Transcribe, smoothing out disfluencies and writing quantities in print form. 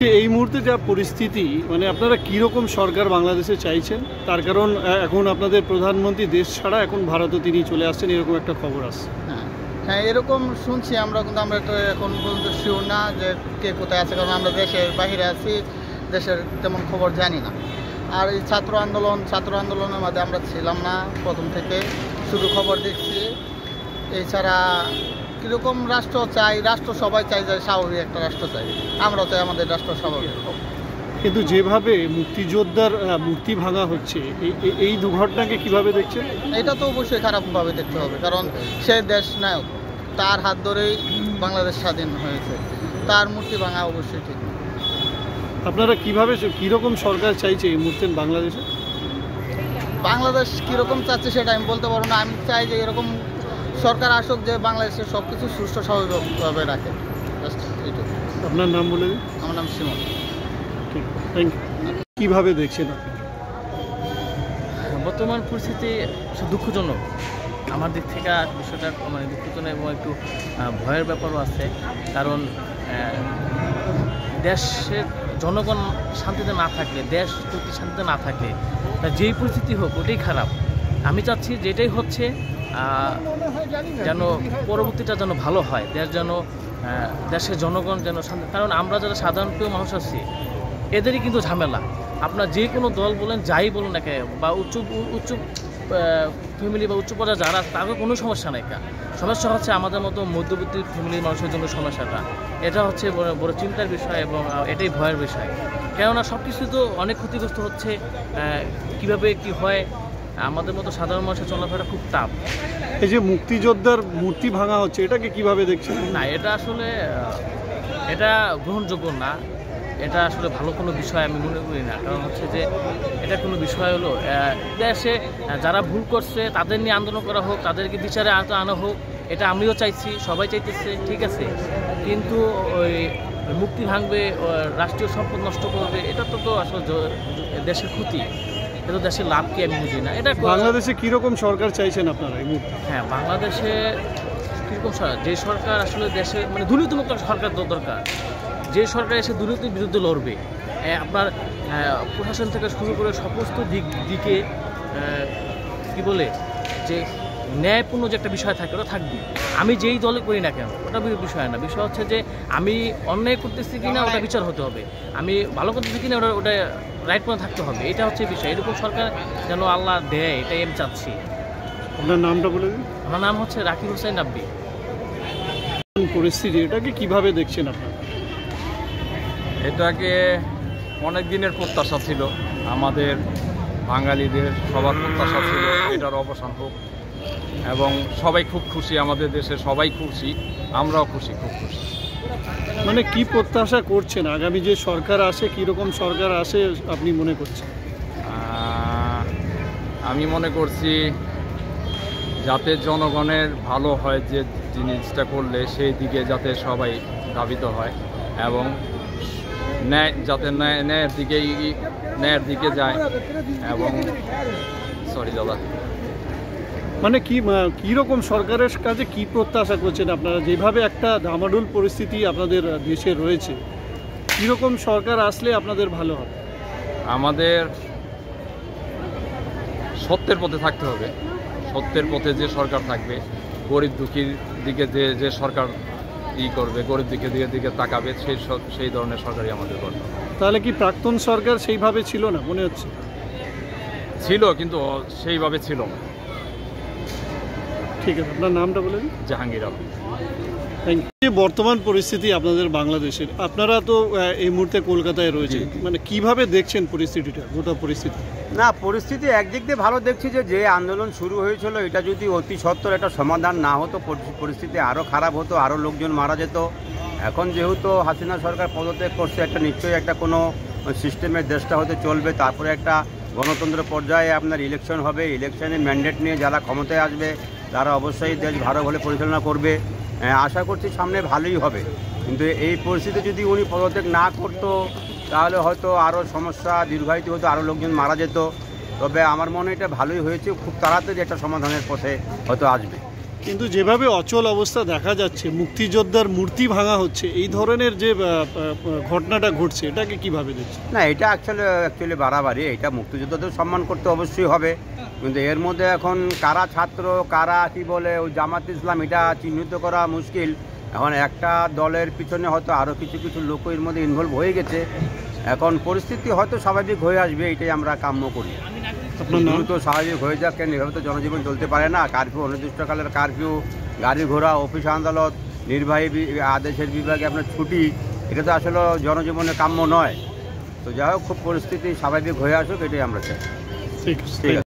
এই মুহূর্তে যা পরিস্থিতি, মানে আপনারা কীরকম সরকার বাংলাদেশে চাইছেন? তার কারণ এখন আপনাদের প্রধানমন্ত্রী দেশ ছাড়া এখন ভারতে তিনি চলে আসছেন, এরকম একটা খবর আসছে। হ্যাঁ, এরকম শুনছি আমরা, কিন্তু আমরা তো এখন পর্যন্ত শিওর না যে কে কোথায় আছে, কারণ আমরা দেশের বাইরে আছি, দেশের তেমন খবর জানি না। আর এই ছাত্র আন্দোলনের মধ্যে আমরা ছিলাম না প্রথম থেকে, শুধু খবর দেখছি। এছাড়া কীরকম রাষ্ট্র চাই, রাষ্ট্র সবাই চাই যে স্বাভাবিক একটা রাষ্ট্র চাই, আমরাও চাই আমাদের রাষ্ট্র স্বাভাবিক। কিন্তু যেভাবে মুক্তিযোদ্ধার মূর্তি ভাঙা হচ্ছে, এই দুর্ঘটনাকে কিভাবে দেখছেন? এটা তো অবশ্যই খারাপভাবে দেখতে হবে, কারণ সে দেশ নায়ক, তার হাত ধরেই বাংলাদেশ স্বাধীন হয়েছে, তার মূর্তি ভাঙা অবশ্যই ঠিক। আপনারা কিভাবে, কীরকম সরকার চাইছে এই মুহূর্তে বাংলাদেশে? বাংলাদেশ কীরকম চাচ্ছে সেটা আমি বলতে পারবো না। আমি চাই যে এরকম সরকার আসুক যে বাংলাদেশে সব কিছু সুষ্ঠু স্বাভাবিকভাবে রাখে। আপনার নাম বলে দিন। আমার নাম সিমন। ঠিক, থ্যাংক ইউ। কীভাবে দেখছেন আপনি বর্তমান পরিস্থিতি? দুঃখজনক, আমার দিক থেকে বিষয়টা মানে দুঃখজনক এবং একটু ভয়ের ব্যাপারও আছে। কারণ দেশের জনগণ শান্তিতে না থাকলে, দেশ যদি শান্তিতে না থাকে, তা যেই পরিস্থিতি হোক ওটাই খারাপ। আমি চাচ্ছি যেটাই হচ্ছে যেন পরবর্তীটা যেন ভালো হয়, দেশের জনগণ যেন শান্তি। কারণ আমরা যারা সাধারণ প্রিয় মানুষ আছি, এদেরই কিন্তু ঝামেলা। আপনার যে কোনো দল বলেন, যাই বলুন না কেন, বা উচ্চ ফ্যামিলি বা উচ্চ পর্যায়ে যারা, তাদের কোনো সমস্যা নেই। সমস্যা হচ্ছে আমাদের মতো মধ্যবিত্ত ফ্যামিলির মানুষের জন্য সমস্যাটা। এটা হচ্ছে বড় চিন্তার বিষয় এবং এটাই ভয়ের বিষয়। কেননা সব কিছু তো অনেক ক্ষতিগ্রস্ত হচ্ছে। কিভাবে কি হয়, আমাদের মতো সাধারণ মানুষের চলাফেরা খুব টাফ। এই যে মুক্তিযোদ্ধার মূর্তি ভাঙা হচ্ছে, এটাকে কিভাবে দেখছেন? না, এটা আসলে এটা গ্রহণযোগ্য না। এটা আসলে ভালো কোনো বিষয় আমি মনে করি না। কারণ হচ্ছে যে এটা কোনো বিষয় হলো, দেশে যারা ভুল করছে তাদের নিয়ে আন্দোলন করা হোক, তাদেরকে বিচারে আনা হোক, এটা আমিও চাইছি, সবাই চাইতেছে, ঠিক আছে। কিন্তু ওই মুক্তি ভাঙবে, রাষ্ট্রীয় সম্পদ নষ্ট করবে, এটা তো আসলে দেশের ক্ষতি, এটা দেশের লাভ কি আমি বুঝি না। এটা বাংলাদেশে কীরকম সরকার চাইছেন আপনারা এই মুহূর্তে? হ্যাঁ, বাংলাদেশে কীরকম সরকার, যে সরকার আসলে দেশে মানে দুর্নীতিমুক্ত সরকার দরকার, যে সরকার এসে দুর্নীতির বিরুদ্ধে লড়বে। আপনার প্রশাসন থেকে শুরু করে সমস্ত দিকে কি বলে যে ন্যায়পূর্ণ যে একটা বিষয় থাকে, ওটা থাকবে। আমি যেই দলে করি না কেন, ওটা বিষয় না। বিষয় হচ্ছে যে আমি অন্যায় করতেছি কিনা, ওটা বিচার হতে হবে। আমি ভালো করতেছি কিনা, ওটা রাইট পয়েন্ট থাকতে হবে। এটা হচ্ছে বিষয়। এরকম সরকার যেন আল্লাহ দেয়, এটাই আমি চাচ্ছি। আপনার নামটা বলে দিন। আমার নাম হচ্ছে রাকিব হোসেন রাব্বি। পরিস্থিতি এটাকে কিভাবে দেখছেন আপনারা? এটাকে অনেক দিনের প্রত্যাশা ছিল, আমাদের বাঙালিদের সবার প্রত্যাশা ছিল এটার অবসান হোক, এবং সবাই খুব খুশি, আমাদের দেশে সবাই খুশি, আমরাও খুশি, খুব খুশি। মানে কি প্রত্যাশা করছেন আগামী যে সরকার আসে, কীরকম সরকার আসে আপনি মনে করছেন? আমি মনে করছি যাতে জনগণের ভালো হয়, যে জিনিসটা করলে সেই দিকে যাতে সবাই ধাবিত হয়, এবং ন্যায় যাতে ন্যায়ের দিকে যায়। এবং সরি দাদা, মানে কীরকম সরকারের কাছে কি প্রত্যাশা করছেন আপনারা? যেভাবে একটা ডামাডোল পরিস্থিতি আপনাদের দেশে রয়েছে, কীরকম সরকার আসলে আপনাদের ভালো হবে? আমাদের সত্যের পথে থাকতে হবে। সত্যের পথে যে সরকার থাকবে, গরিব দুঃখীর দিকে যে সরকার করবে, গরিব দিকে তাকাবে, সেই ধরনের সরকারই আমাদের করবে। তাহলে কি প্রাক্তন সরকার সেইভাবে ছিল না মনে হচ্ছে? ছিল, কিন্তু সেইভাবে ছিল না। ঠিক আছে, আপনার নামটা বলে দিন। জাহাঙ্গীর আলম। Thank you. বর্তমান পরিস্থিতি আপনাদের বাংলাদেশের, আপনারা তো এই মুহূর্তে কলকাতায় রয়েছে, মানে কিভাবে দেখছেন পরিস্থিতিটা, গোটা পরিস্থিতি? না, পরিস্থিতি একদিক দিয়ে ভালো দেখছি যে আন্দোলন শুরু হয়েছিল, এটা যদি অতি সত্বর একটা সমাধান না হতো, পরিস্থিতি আরও খারাপ হতো, আরও লোকজন মারা যেত। এখন যেহেতু হাসিনা সরকার পদত্যাগ করছে, একটা নিশ্চয়ই একটা কোনো সিস্টেমের দেশটা হতে চলবে। তারপরে একটা গণতন্ত্র পর্যায়ে আপনার ইলেকশন হবে, ইলেকশনের ম্যান্ডেট নিয়ে যারা ক্ষমতায় আসবে তারা অবশ্যই দেশ ভালোভাবে পরিচালনা করবে। আশা করছি সামনে ভালোই হবে। কিন্তু এই পরিস্থিতি যদি উনি পদত্যাগ না করতো, তাহলে হয়তো আরও সমস্যা দীর্ঘায়িত হতো, আরও লোকজন মারা যেত। তবে আমার মনে হয় এটা ভালোই হয়েছে, খুব তাড়াতাড়ি একটা সমাধানের পথে হয়তো আসবে। কিন্তু যেভাবে অচল অবস্থা দেখা যাচ্ছে, মুক্তিযোদ্ধার মূর্তি ভাঙা হচ্ছে, এই ধরনের যে ঘটনাটা ঘটছে, এটাকে কিভাবে দেখছে? না, এটা অ্যাকচুয়ালি বাড়াবাড়ি। এটা মুক্তিযোদ্ধাদের সম্মান করতে অবশ্যই হবে, কিন্তু এর মধ্যে এখন কারা ছাত্র কারা কি বলে ওই জামাত ইসলাম এটা চিহ্নিত করা মুশকিল। এখন একটা দলের পিছনে হয়তো আরও কিছু কিছু লোক এর মধ্যে ইনভলভ হয়ে গেছে। এখন পরিস্থিতি হয়তো স্বাভাবিক হয়ে আসবে, এটাই আমরা কাম্য করি। আপনার নাম? তো স্বাভাবিক হয়ে যাক, কেন এভাবে তো জনজীবন চলতে পারে না। কারফিউ, অনির্দিষ্টকালের কারফিউ, গাড়ি ঘোড়া, অফিস আদালত, নির্বাহী আদেশের বিভাগে আপনার ছুটি, এটা তো আসলে জনজীবনে কাম্য নয়। তো যাই হোক, খুব পরিস্থিতি স্বাভাবিক হয়ে আসুক, এটাই আমরা চাই। ঠিক আছে।